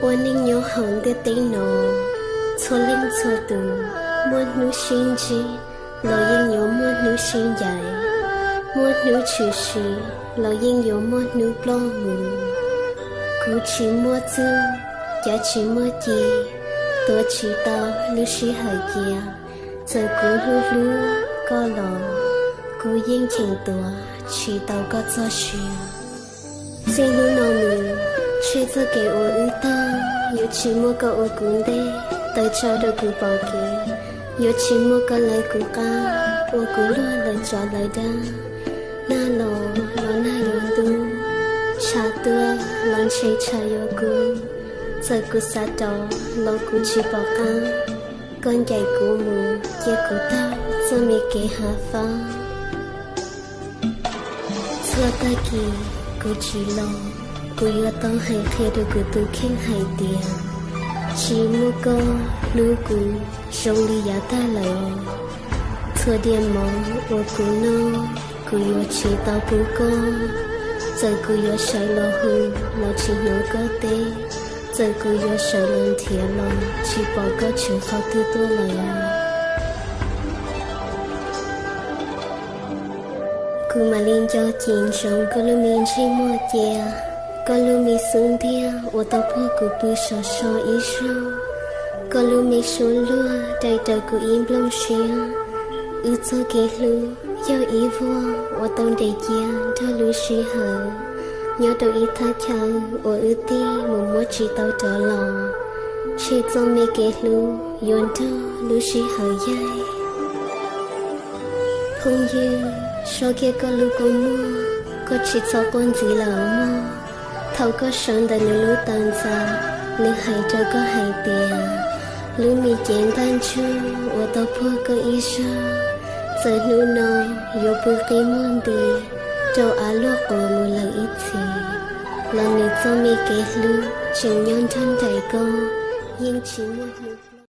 我宁有红的地诺，错灵错度，莫努心机，老应有莫努心ใหญ่莫努取息，老应有莫努ปล้อมูกูชีมัวจูยาชีมัวจีตัวชีตาลูชีหายเกียเจอกูรู้ก็หลอกูยิ่งเข่งตัวชีเตาก็จะเชียสิ่งรู้นอมือช่วยจะเก็บ我遇到有ชีมัวก็我กูได้แต่ชอบดูกูบอกเก有ชีมัวก็เลยกูกา我กูล้วนเลยจอดเลยได้หน้าหล่อหน้าอยู่ดูชาตัวลองใช้ชายโยกูเจอกูสะดอลองกูชีบอกอาก้อนใหญ่กูมูเกี่ยกูเต้าจะมีเกหาฟ้าชัวตะกี้กูชีลองกูยอต้องให้ใครดูกูตูเข่งให้เตียงชีมูก็รู้กูชงลียาตาไหลชัวเดียนมองว่ากูโน่กูยอชีเต้าปูก็ใจกูยอใช้ลอหูลอชีโนก็เตใจกูยอใช้ลอนเทียลอนชีปอก็เชื่อเขาตัวเลยกูมาลินจอจีนชงก็รู้มีใช่มัวเจียก็รู้มีสุนเทียว่าตัวพ่อกูปืนชออีชอก็รู้มีชนลัวได้แต่กูอินบลงเชียอือจะเกลู要一窝，我懂得讲，他路是好。要到一他强，我有的默默知道着了。谁总没给路，用到路是好呀。朋友说给个路过么，个只做关子了么？头个上的路当着，你还着个海边，路米简单处，我都破个一生。giờ nu no yo bu cây muôn đi châu á lúa cổ mùa lần ít gì lần này cho mi kể lu chừng nhon thân thầy cô nhưng chỉ một